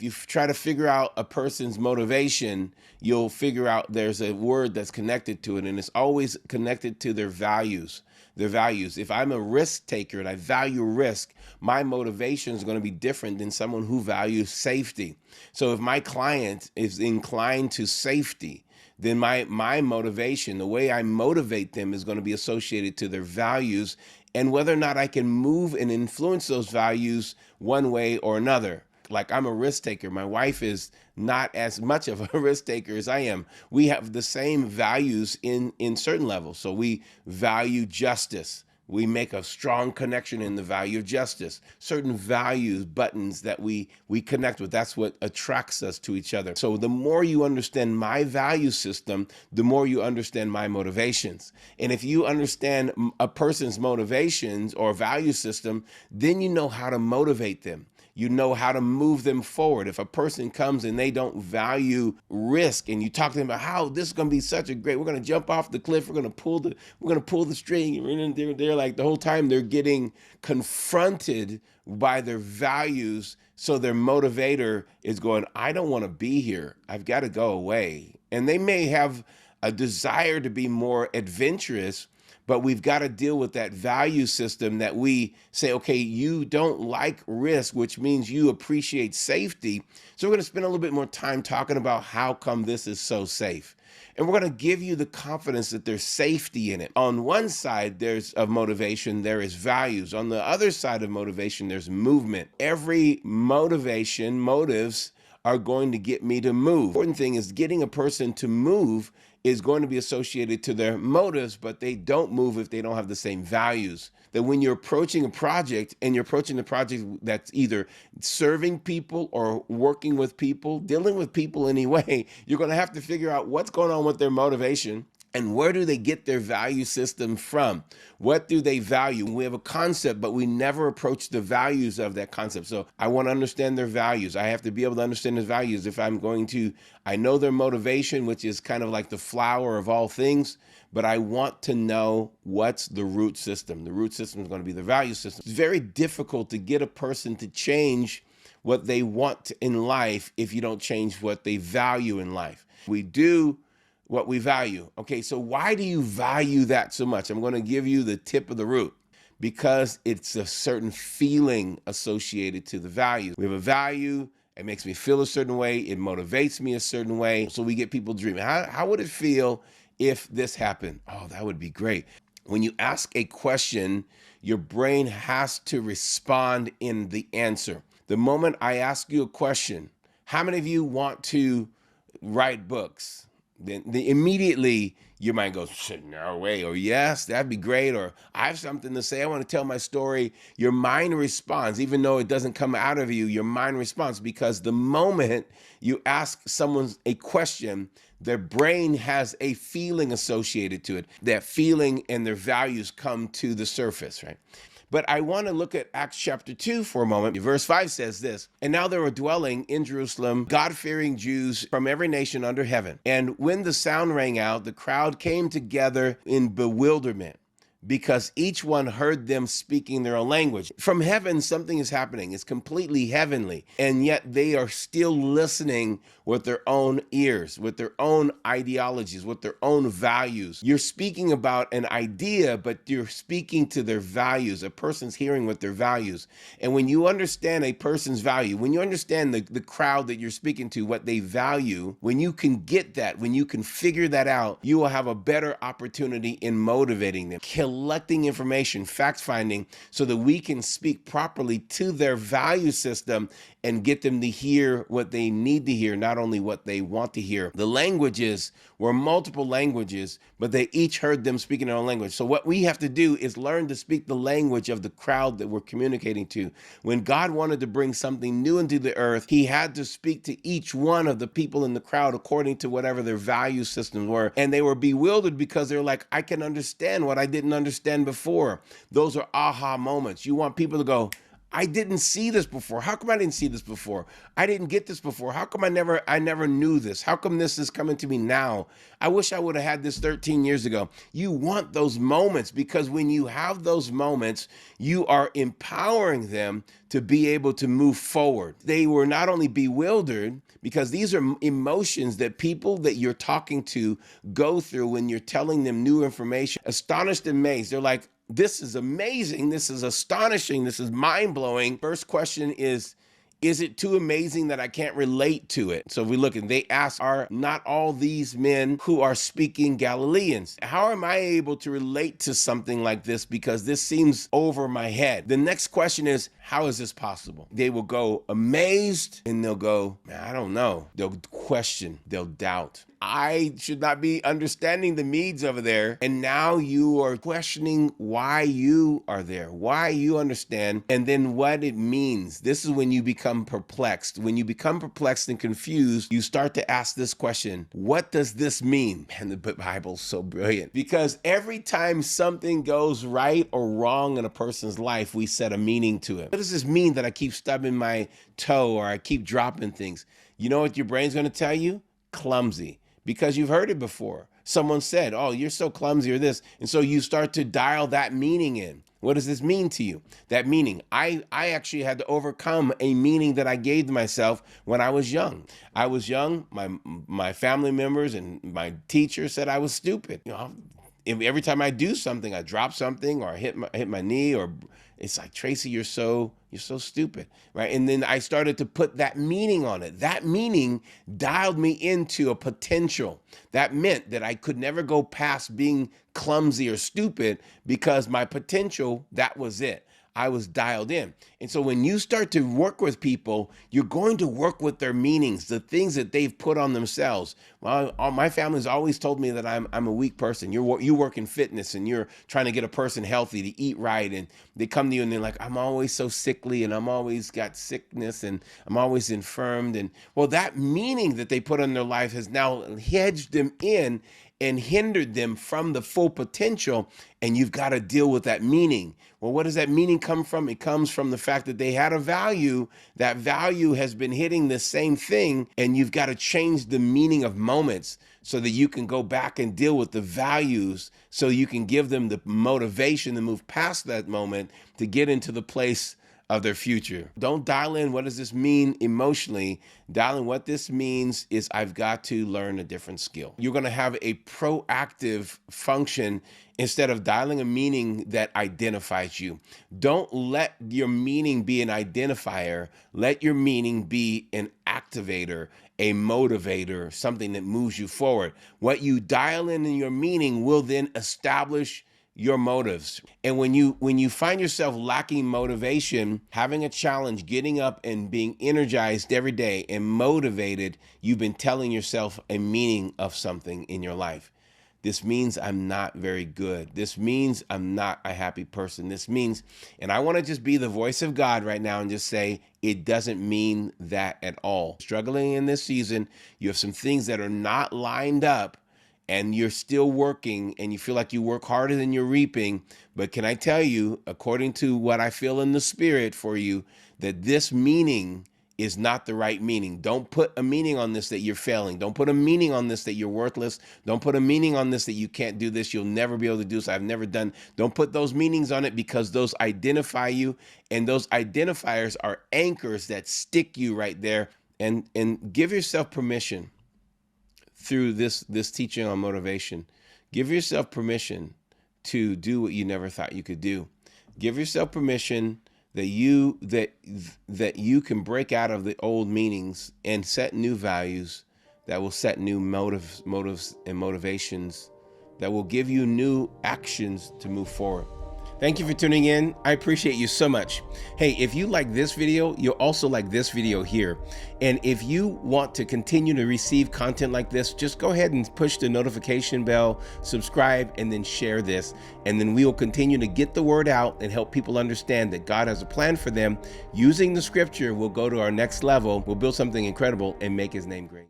If you try to figure out a person's motivation, you'll figure out there's a word that's connected to it, and it's always connected to their values. Their values. If I'm a risk taker and I value risk, my motivation is going to be different than someone who values safety. So if my client is inclined to safety, then my motivation, the way I motivate them, is going to be associated to their values and whether or not I can move and influence those values one way or another. Like, I'm a risk taker. My wife is not as much of a risk taker as I am. We have the same values in certain levels. So we value justice. We make a strong connection in the value of justice. Certain values, buttons that we connect with. That's what attracts us to each other. So the more you understand my value system, the more you understand my motivations. And if you understand a person's motivations or value system, then you know how to motivate them. You know how to move them forward. If a person comes and they don't value risk, and you talk to them about how this is going to be such a great, we're going to jump off the cliff, we're going to pull the string, and they're like, the whole time they're getting confronted by their values. So their motivator is going, I don't want to be here. I've got to go away. And they may have a desire to be more adventurous, but we've got to deal with that value system that we say, okay, you don't like risk, which means you appreciate safety. So we're going to spend a little bit more time talking about how come this is so safe. And we're going to give you the confidence that there's safety in it. On one side, there's of motivation, there is values. On the other side of motivation, there's movement. Every motives are going to get me to move. The important thing is getting a person to move is going to be associated to their motives, but they don't move if they don't have the same values. That when you're approaching a project and you're approaching the project that's either serving people or working with people, dealing with people anyway, you're going to have to figure out what's going on with their motivation. And where do they get their value system from? What do they value? We have a concept, but we never approach the values of that concept. So I want to understand their values. I have to be able to understand their values. If I'm going to, I know their motivation, which is kind of like the flower of all things, but I want to know what's the root system. The root system is going to be the value system. It's very difficult to get a person to change what they want in life if you don't change what they value in life. We do what we value. Okay, so why do you value that so much? I'm going to give you the tip of the root, because it's a certain feeling associated to the value. We have a value, it makes me feel a certain way, it motivates me a certain way. So we get people dreaming. How would it feel if this happened? Oh, that would be great. When you ask a question, your brain has to respond in the answer. The moment I ask you a question, how many of you want to write books? Then immediately your mind goes, no way, or yes, that'd be great, or I have something to say, I want to tell my story. Your mind responds, even though it doesn't come out of you, your mind responds, because the moment you ask someone a question, their brain has a feeling associated to it. That feeling and their values come to the surface, right? But I want to look at Acts chapter 2 for a moment. Verse 5 says this, and now there were dwelling in Jerusalem God-fearing Jews from every nation under heaven. And when the sound rang out, the crowd came together in bewilderment, because each one heard them speaking their own language. From heaven, something is happening. It's completely heavenly. And yet they are still listening with their own ears, with their own ideologies, with their own values. You're speaking about an idea, but you're speaking to their values. A person's hearing with their values. And when you understand a person's value, when you understand the crowd that you're speaking to, what they value, when you can get that, when you can figure that out, you will have a better opportunity in motivating them. Collecting information, fact-finding, so that we can speak properly to their value system and get them to hear what they need to hear, not only what they want to hear. The languages were multiple languages, but they each heard them speaking their own language. So what we have to do is learn to speak the language of the crowd that we're communicating to. When God wanted to bring something new into the earth, he had to speak to each one of the people in the crowd according to whatever their value systems were. And they were bewildered because they're like, I can understand what I didn't understand before. Those are aha moments. You want people to go, I didn't see this before. How come I didn't see this before? I didn't get this before. How come I never knew this? How come this is coming to me now? I wish I would have had this 13 years ago. You want those moments, because when you have those moments, you are empowering them to be able to move forward. They were not only bewildered, because these are emotions that people that you're talking to go through when you're telling them new information. Astonished and amazed. They're like, this is amazing. This is astonishing. This is mind-blowing. First question is it too amazing that I can't relate to it? So if we look and they ask, are not all these men who are speaking Galileans? How am I able to relate to something like this? Because this seems over my head. The next question is, how is this possible? They will go amazed and they'll go, I don't know. They'll question, they'll doubt. I should not be understanding the Medes over there. And now you are questioning why you are there, why you understand, and then what it means. This is when you become perplexed. When you become perplexed and confused, you start to ask this question: what does this mean? And the Bible's so brilliant, because every time something goes right or wrong in a person's life, we set a meaning to it. What does this mean that I keep stubbing my toe or I keep dropping things? You know what your brain's going to tell you? Clumsy. Because you've heard it before. Someone said, oh, you're so clumsy or this. And so you start to dial that meaning in. What does this mean to you? That meaning. I actually had to overcome a meaning that I gave to myself when I was young. I was young. My family members and my teacher said I was stupid. You know, every time I do something, I drop something or I hit my knee, or it's like, Tracey, you're so stupid, right? And then I started to put that meaning on it. That meaning dialed me into a potential. That meant that I could never go past being clumsy or stupid, because my potential, that was it. I was dialed in. And so when you start to work with people, you're going to work with their meanings, the things that they've put on themselves. Well, my family's always told me that I'm a weak person. You work in fitness and you're trying to get a person healthy to eat right. And they come to you and they're like, I'm always so sickly and I'm always got sickness and I'm always infirmed. And well, that meaning that they put on their life has now hedged them in and hindered them from the full potential, and you've got to deal with that meaning. Well, what does that meaning come from? It comes from the fact that they had a value. That value has been hitting the same thing, and you've got to change the meaning of moments so that you can go back and deal with the values, so you can give them the motivation to move past that moment to get into the place of their future. Don't dial in, what does this mean emotionally? Dial in, what this means is I've got to learn a different skill. You're going to have a proactive function instead of dialing a meaning that identifies you. Don't let your meaning be an identifier. Let your meaning be an activator, a motivator, something that moves you forward. What you dial in your meaning will then establish your motives. And when you find yourself lacking motivation, having a challenge, getting up and being energized every day and motivated, you've been telling yourself a meaning of something in your life. This means I'm not very good. This means I'm not a happy person. This means, and I want to just be the voice of God right now and just say, it doesn't mean that at all. Struggling in this season, you have some things that are not lined up, and you're still working and you feel like you work harder than you're reaping. But can I tell you, according to what I feel in the spirit for you, that this meaning is not the right meaning. Don't put a meaning on this that you're failing. Don't put a meaning on this that you're worthless. Don't put a meaning on this that you can't do this. You'll never be able to do this. I've never done. Don't put those meanings on it, because those identify you, and those identifiers are anchors that stick you right there. And give yourself permission. Through this teaching on motivation, give yourself permission to do what you never thought you could do. Give yourself permission that you can break out of the old meanings and set new values that will set new motives and motivations that will give you new actions to move forward. Thank you for tuning in. I appreciate you so much. Hey, if you like this video, you'll also like this video here. And if you want to continue to receive content like this, just go ahead and push the notification bell, subscribe, and then share this. And then we will continue to get the word out and help people understand that God has a plan for them. Using the scripture, we'll go to our next level. We'll build something incredible and make his name great.